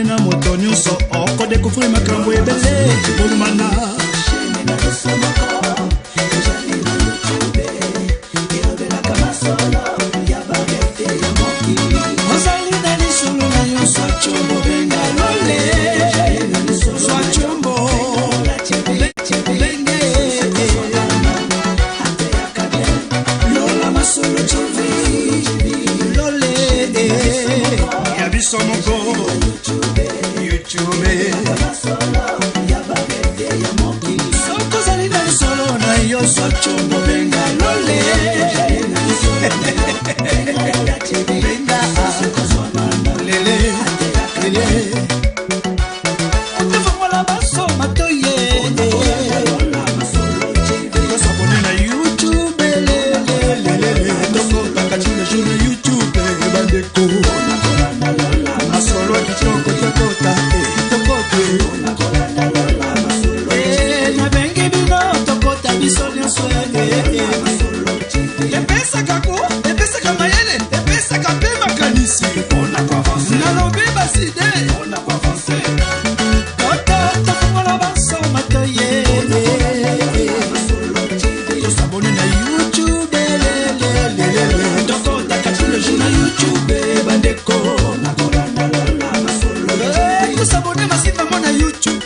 na moto nyonso oko découvrir makambo ebele bolumana ozali na lisolo na yo swachombo benga lole swachombo benge lola masolo chivi lole ya biso moko YouTube soko zali na lisolo na yo swachombo benga lole benga lele lele otefongola baso matoye tosabone na YouTube lele tongo takati le jour na YouTube bandeko masolo kitoko tokota tokote na bengi bino tokota biso nyonso epesa kako epesa mayele epesa kape makanisi nalobi baside toto tofongola baso matoye tosabone na YouTube lele tokota kati le jour na YouTube bandeko tosabone masifa mona YouTube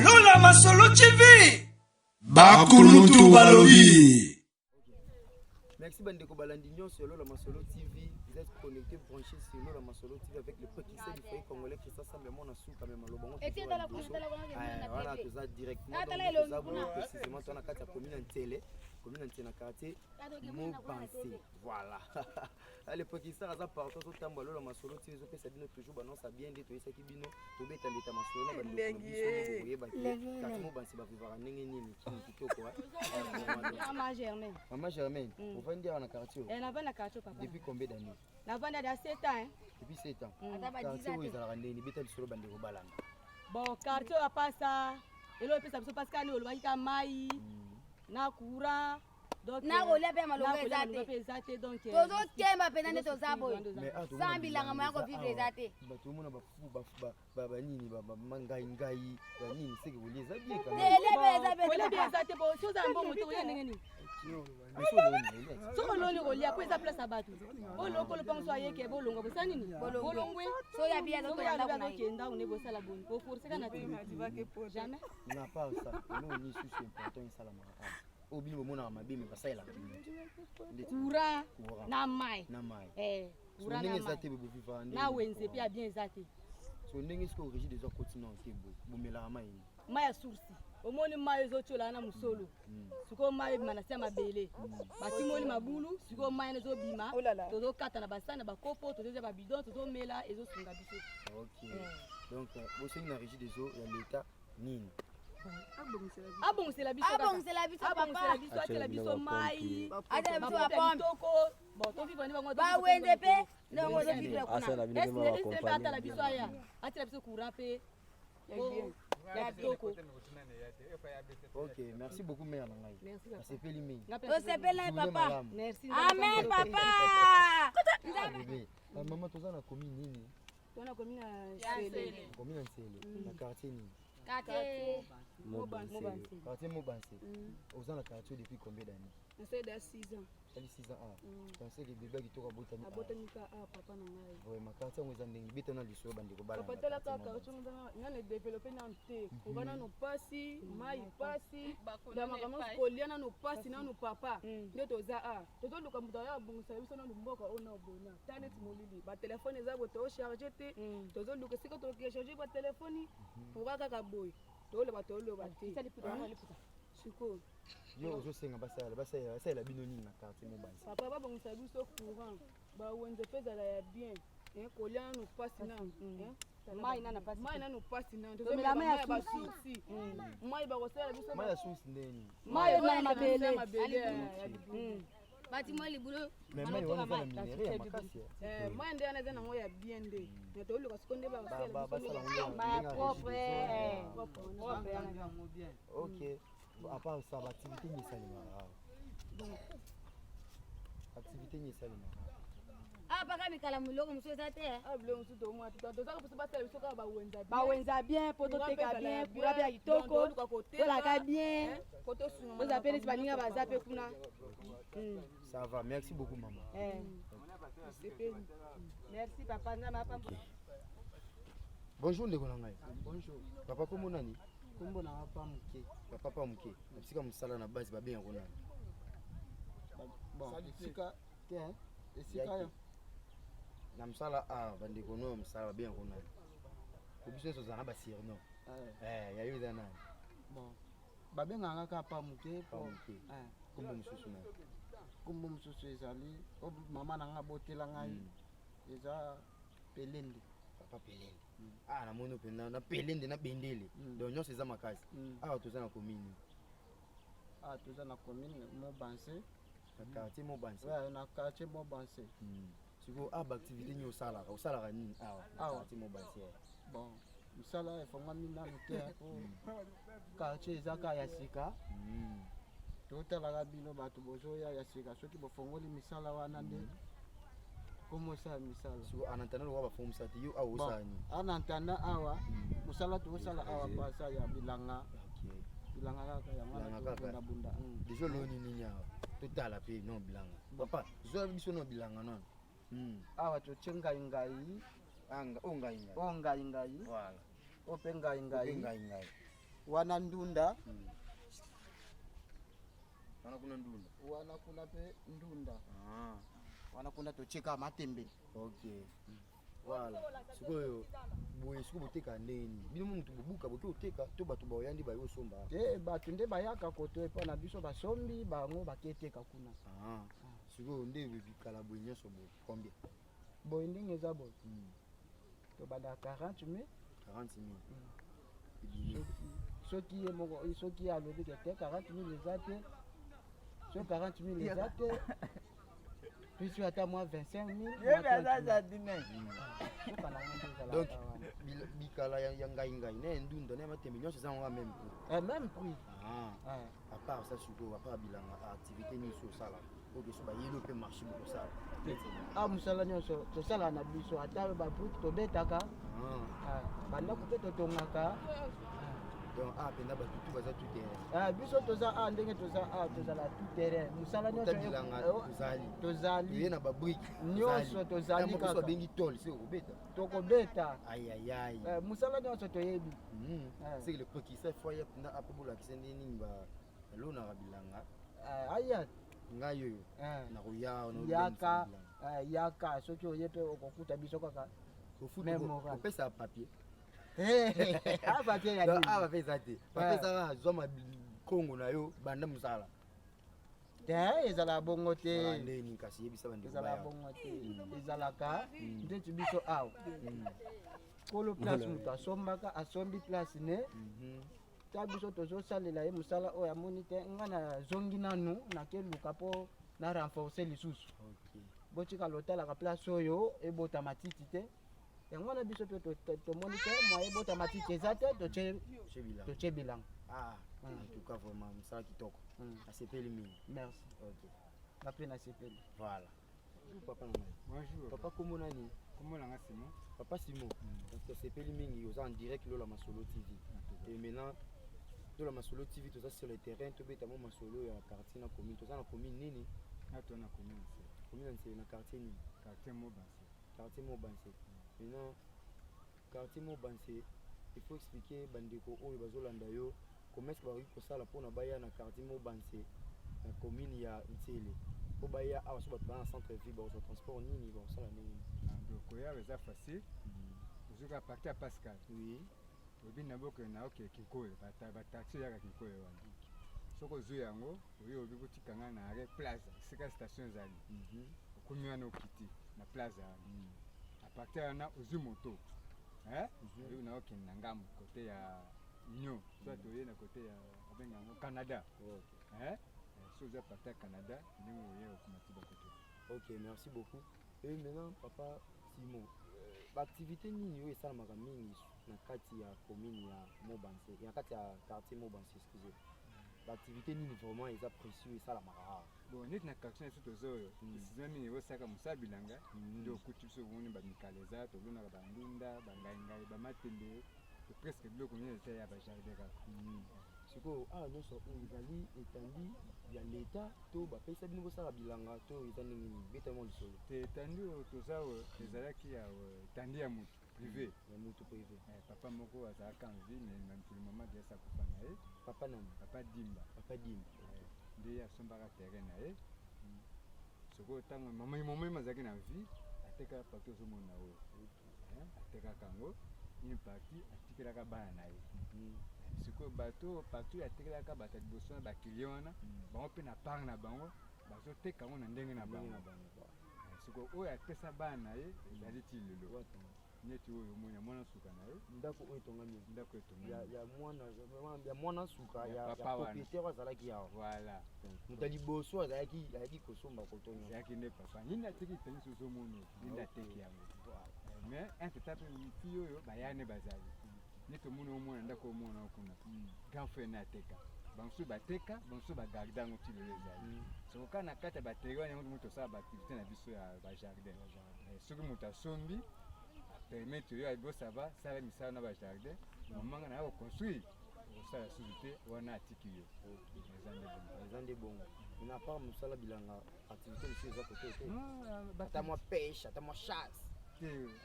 Lola Masolo TV Bakulutu balobi. Merci Ndeko balandi nyonso Lola Masolo TV. Vous êtes connectés, branchés sur Lola Masolo TV avec le petit du foyer congolais qui s'assemble mon assou quand même le bon. Voilà, tout ça directement précisément dans la carte commune Nsele, commune Nsele quartier Mobase. Voilà. Le petit ça a partout au temps Lola Masolo TV que ça dit toujours non ça bien dit tout ça qui bino to beta beta masolo ba ndeko Mobase ba vivre ndenge nini qui quoi. Maman Germaine, vous venez dire en quartier. Elle n'a pas la quartier papa. Depuis combien d'années? La vente il y a 7 ans. Depuis 7 ans. Quartier où ils ont rendu ni beta sur bande balanda. Bon, quartier a pas ça. Et l'autre ça se passe quand on va y mai na courant. Donc na rolia pe malonga ezate donc tozo kemba penane tozabo Sambia ngama yako vivre ezate bato mona ba nini ba mangai ngai ba nini seke uliza bien quand même bien ezate bo soza mbongo to ya nengeni so loli rolia ko eza place abatu o loko lo pangso ayeke bo longo bo sanini bolongwe so ya bien to ya ndako kenda on ebo sala boni ko forcer kana jamais na pas ça nous ni souci important sala mara obi mona mabime basala kura na mai kura na ezate bo vivre na wenze pia bien ezate so ndenge est-ce que origine des autres continents ke bomela mai ya source omoni mai ezochola na musolo siko mai manasi ya mabele batimoli mabulu siko mai ezobima tozokata na basana bakopo tozoza babidon tozomela ezosunga biso. OK donc aussi na régie des eaux ya l'état nini abongela biso papa atela biso mai atela biso apom bon to vivre ni bango ba wende pe ndongo zo vivre kuna atela biso aya atela biso courant pe OK, merci beaucoup mère nangai. C'est Pélimé. C'est Pélimé papa. Merci. Amen papa. Maman toza na commune nini? Tona commune Nsele. Commune Nsele. Na quartier nini? Quartier Mobase. Quartier Mobase. Oza na quartier depuis combien d'années? C'est de 6 ans. 6 ans. Pensez que bébé qui toka botani. Abotanika papa na ngai. Ouais, ma quartier on ezande ngibeta na liso bande ko bala. Papa tela ka quartier na ne développer na nte. Kobana no pasi, mai pasi, da makamo koliana no pasi na no papa. Nde toza tozo luka muta ya bongisa biso na mboka ona obona. Tanet molili, ba téléphone eza boto charger te. Tozo luka siko to charger ba téléphone. Oba kaka boy. Tole ba te. Siko. Yo zo senga basala bino nini na quartier Mobase. Papa ba bongisa biso courant. Ba wenze peza la bien. Koliana no pasi na. Mai na pasi. Mai na no pasi na. Tozo mela mai ya basusi. Mai ba kosala biso. Mai ya susi ndeni. Mai na mabele. Bâtiment libulo. Mais mai wana za minere ya makasi. Mai ndio anaweza na ngoya bien nde. Ndio luka sikonde ba basala mai propre. OK. À part ça, l'activité ni salima. Activité ni salima. Ah, pas mikala muloko muso zate. Ah, biloko muso to mwa to za ko ba sala biso ka ba wenza bien. Ba wenza bien, poto teka bien, pura bien kitoko. Tola ka bien. Poto sunga. Vous appelez baninga ba zape kuna. Ça va, merci beaucoup maman. Merci papa na papa. Bonjour Ndeko nangai. Bonjour. Papa komo nani? Kombo na papa muke. Papa muke. Sika musala na base ba bien kona. Bon, sika te sika yo. Na musala bandeko no musala bien kona. Kobiso so zana ba sirno. Ya yo dana. Bon. Ba bien nga ka papa muke pa muke. Kombo mususu na. Kombo mususu ezali o mama na nga botela ngai. Eza pelende. Papa pelende. Na mono pena na pelende na bendele. Donc nyonso eza makasi. Toza na commune. Toza na commune Mobase. Na quartier Mobase. Ouais, na quartier Mobase. Siko ba activité nyo sala nini quartier Mobase. Bon, misala efonga mina mite po quartier ezaka ya sika. Totala bino bato bozoya ya sika soki bofongoli misala wana nde. Comment ça misala? So anantana lo ba fomu sati yo awo sani. Anantana awa musala to sala awa pasa ya bilanga. OK. Bilanga kaka ya mwana bunda. Dijo lo nini nya. Totala pe non bilanga. Papa, zo biso no bilanga non. Awa to chenga ngai. Onga ngai. Voilà. Openga ngai. Wana ndunda. Wana kuna pe ndunda. Wana kuna to cheka matembe. OK. Voilà. Sikoyo boye siko boteka ndeni. Bino muntu bobuka boki oteka to bato ba oyandi ba yo somba. Bato nde bayaka koto epa na biso basombi bango baketeka kuna. Sikoyo nde bikala boye nyonso bo combien? Boye ndenge eza boye. To bada 40,000. 40,000. Soki alobi ke 40,000 eza te. So 40,000 eza te. Puis tu as moi 25,000. Donc bikala ya ngai ne ndunda ne matembe nyonso za nga même prix. Même prix. À part ça surtout à part bilanga activité ni so sala. OK so ba yelo pe marché pour ça. Musala nyonso to sala na biso ata ba prix to betaka. Banda ko to tongaka. Donc penda ba tout baza tout terrain. Biso toza ndenge toza la tout terrain. Musala nyonso tozali. Yena ba brick. Nyonso tozali kaka. So bengi tol c'est obeta. Tokobeta. Aïe. Musala nyonso toyebi. C'est le petit ça foyer na apobola kisende ninga lona rabilanga. Ayat. Ngayo na roya no yaka soki oyepe okokuta biso kaka. On fait ça papier. Papier ya nini? Va faire ça te. Papier ça zoma Congo na yo banda musala. Ezala bongo te. Ndeni kasi yebisa bandi. Ezala bongo te. Ezalaka ndeti biso awa. Kolo place mutu asombaka asombi place ne. Ta biso tozo salela ye musala oya moni te ngana zongi nanu na keluka po na renforcer lisusu. OK. Botika lotala ka place oyo ebota matiti te. Yango na biso to moni te mo ebota matiti ezate to che bilang. En tout cas vraiment musala kitoko. Asepeli mingi. Merci. OK. Na pena asepeli. Voilà. Papa bonjour. Papa comment nani? Comment langa Simon? Papa Simon. Donc asepeli mingi aux en direct Lola Masolo TV. Et maintenant Lola Masolo TV tout ça sur le terrain to beta mo Masolo ya quartier na commune. Tout ça na commune nini? To na commune Nsele. Commune Nsele na quartier nini? Quartier Mobase. Quartier Mobase. Maintenant quartier Mobase il faut expliquer bandeko oyo bazolanda yo comment est-ce que ba ko sala pona baya na quartier Mobase na commune ya Nsele. Po baya awa so ba plan centre ville ba so transport nini ba sala nini? Donc koya eza facile. Uzuka partir à Pascal. Oui. Obi na boko na OK kikoyo ba taxi ya kikoyo wana. Soko zu yango oyo obi kutikanga na arrêt plaza sika station zali. Okumwa na okiti na plaza. À partir na uzu moto. Oyo na OK na ngamu côté ya Union, soit toye na côté ya abenga Canada. OK. So za partir Canada, ni moye okumati ba côté. OK, merci beaucoup. Et maintenant papa Simon, l'activité nini yo esala mingi na kati ya commune ya Mobase, ya kati ya quartier Mobase, excusez. l'activité nini vraiment eza précieux et ça la mara bon neti na carton surtout zoyo décision mingi osaka mosala bilanga ndio okuti biso omoni bamikaleza tolonaka bandunda bangaingai bamatende presque biloko nyonso eza ya bajardin kaka sikoyo awa nyonso oyo ezali etandi ya leta to bapesa bino kosala bilanga to eza ndenge nini betamo lisolo te etandi oyo toza oyo ezalaki ya etandi ya motu privé ya motu privé papa moko azalaka en vie mais pour le moment déjà akufa na ye papa nani papa dimba nde asombaka terrain na ye sikoyo ntango mama azalaki na vie atekaka parti ozomona oyo atekaka yango une partie atikelaka bana na ye sikoyo bato partout atekelaka bato ya liboso na bakilien wana bango mpe na part na bango bazoteka yango na ndenge na bango sikoyo oyo apesa bana na ye ezali ti lelo neti oyo omoni ya mwana suka na ye ndako oyo etongami ndako etongami ya mwana suka ya propriétaire azalaki yawa voilà moto ya liboso azalaki kosomba kotonga azalaki nde papa nini ateki tengi sozomono nini ateki yango mais intetape fi oyo bayane bazali neti omoni omona ndako omona okuna grand frère na ateka banso bateka banso bagarde yango ti lelo ezali sokoka na kati ya batere wana yango tosala baactivité na biso ya bajardin soki moto asombi permettre yo bosava sala misala na bajardin momanga na ya koconstruire kosala susu te wana atiki yo eza nde bongo na part mosala bilanga activité mosusu eza kote te ata mwa pêche ata mwa chasse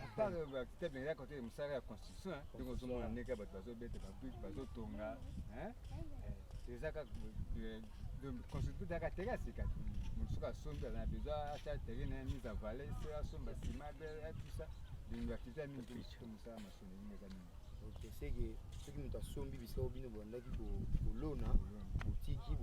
apart activité benga kote mosala ya construction ndenge ozomona ndenge bato bazobeta babrique bazotonga eza kaka construction ezaka tere ya sika te moto soki asombi aza na besoin atia terrain na mise à valet se asomba nsima tout ça activité ya mingi te mosala masolo mingi eza mingi soki moto asombi bisika bino bolandaki kolona botiki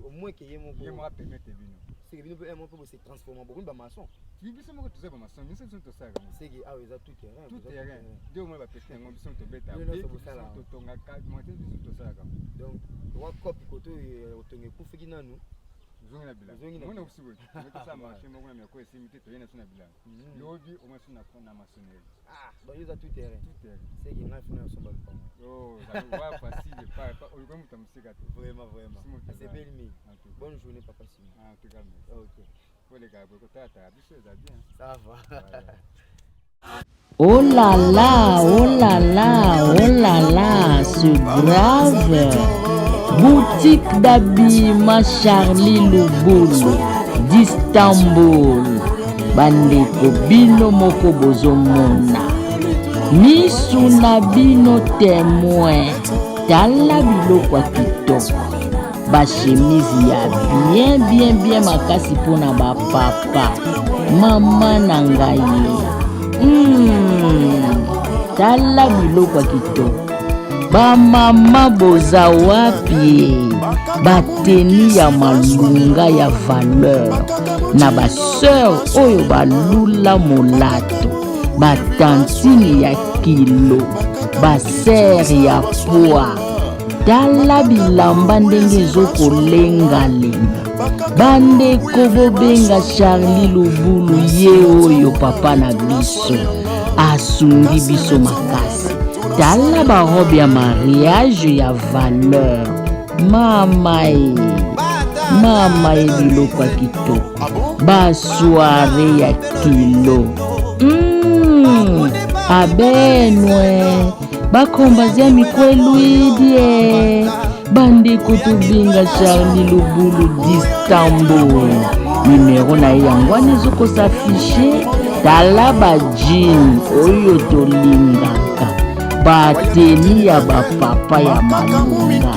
omoi ke ye moko apermete bino seke bino mpe moko bose transforma bokoni bamason biso moko toza bamason biso biso tosalaka seke awa eza tout terrain nde omoi bapesi yango biso tobeta totongaka mote biso tosalaka donc towa kopi kote otonga ekufaki nanu zongi na bilanga mona kusibo tosala marché moko na miako esimi te toyena so na bilanga lobi omoi so na maçonnerie donc eza tout terrain seke ngai fona yosomba lupango facile oliko moto mosika te vraiment asepeli mingi bonne journée papa Simon en tout cas merci koleka bokotalatala biso eza bien ça va Oh là là, oh là là, oh là là, c'est grave. Boutique d'habillement Charlie Lubulu d'Istanbul. Bandeko bino moko bozomona. Misu na bino témoin. Tala biloko ya kitoko. Ba chemise ya bien makasi pona ba papa. Mama na ngai. Tala biloko ya kitoko. Bamama boza wapi? Bateni ya malunga ya valeur. Na baseur oyo balula molato. Batantini ya kilo. Basere ya poa. Tala bilamba ndenge ezokolengalenga. Bandeko bobenga Charlie Lubulu ye oyo papa na biso asungi biso makasi. Tala barobe ya mariage ya valeur. Mama e biloko ya kitoko. Basoire ya kilo. Abenwe bakombazia mikwelwidie. Bandeko tobinga Charlie Lubulu d'Istanbul. Numéro na ye yango wana ezokosafishe. Tala bajin oyo tolingaka. Bateni ya bapapa ya malunga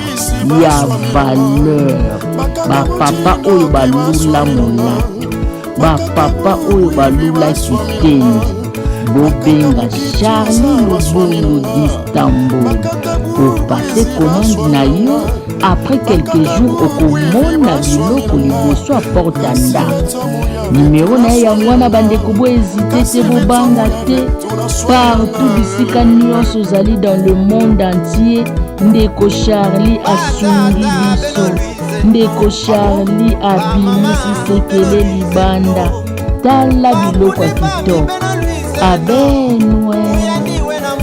ya valeur. Bapapa oyo balula molato. Bapapa oyo balula kitendi. Bobenga Charlie Lubulu d'Istanbul. Pour passer commande na yo, après quelques jours okomona biloko liboso a porte ndako. Numéro na yango wana bandeko bo hésiter te bobanga te. Partout bisika nyonso ozali dans le monde entier. Ndeko Charlie asungi biso. Ndeko Charlie abimisi sekele libanda. Tala biloko ya kitoko. Abenwe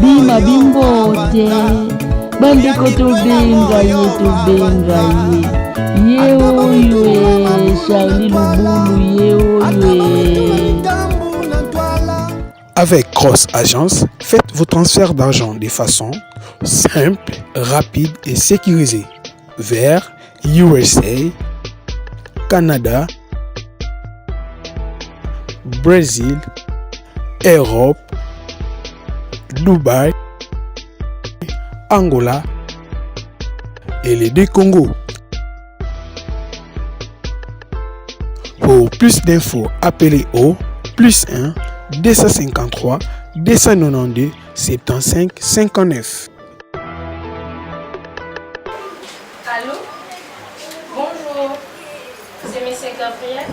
bima bimbote Bandeko tobenga ye. Ye oyo Charlie Lubulu, ye oyo. Avec Cross Agence, faites vos transferts d'argent de façon simple, rapide et sécurisée vers USA, Canada, Brésil, Europe, Dubaï, Angola et les deux Congos. Pour plus d'infos, appelez au +1 253 292 75 59. Allô? Bonjour, c'est M. Gabriel.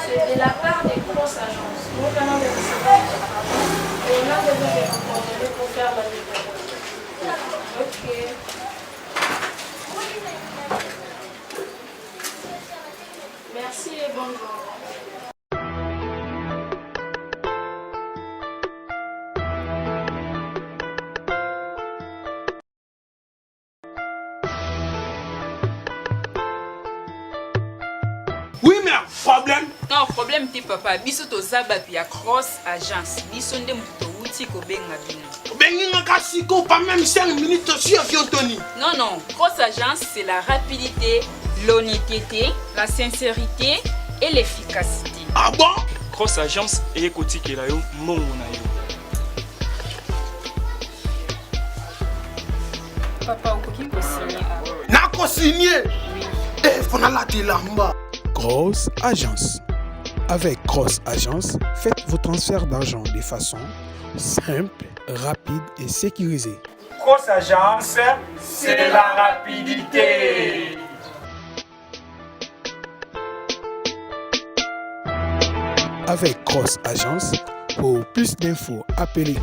C'est de la part des grosses agences. Nous venons de recevoir votre rapport et on a besoin de vos coordonnées pour faire la livraison. Ok. Merci et bonjour. Oui, mais problème. Non, problème ti papa. Biso to zaba pia Cross Agence. Biso nde mputo uti ko benga bino. Benga kasiko pas même 5 minutes sur avion Tony. Non. Cross Agence, c'est la rapidité, l'honnêteté, la sincérité et l'efficacité. Ah bon? Cross Agence et kotikela yo mongo na yo. Papa, okoki ko signer. Na ko signer. Eh, fona la tilamba. Cross Agence. Avec Cross Agence, faites vos transferts d'argent de façon simple, rapide et sécurisée. Cross Agence, c'est la rapidité. Avec Cross Agence, pour plus d'infos, appelez.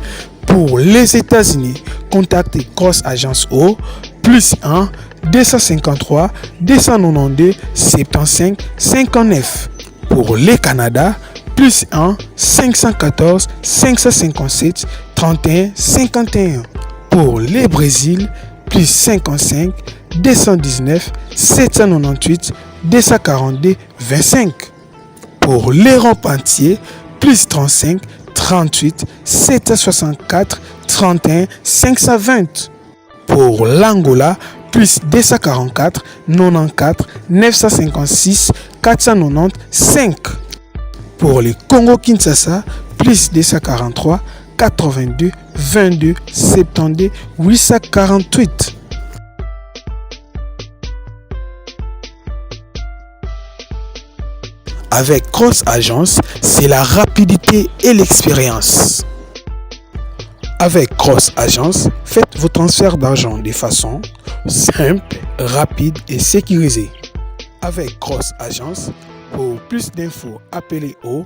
Pour les États-Unis, contactez Cross Agence au +1 253 292 75 59. Pour les Canada, +1 514 557 31 51. Pour les Brésil, +55 219 798 242 25. Pour l'Europe entier, +35 38 764 31 520. Pour l'Angola, +244 94 956 495. Pour le Congo Kinshasa, +243 82 22 72 848. Avec Cross Agence, c'est la rapidité et l'expérience. Avec Cross Agence, faites vos transferts d'argent de façon simple, rapide et sécurisée. Avec Cross Agence, pour plus d'infos, appelez au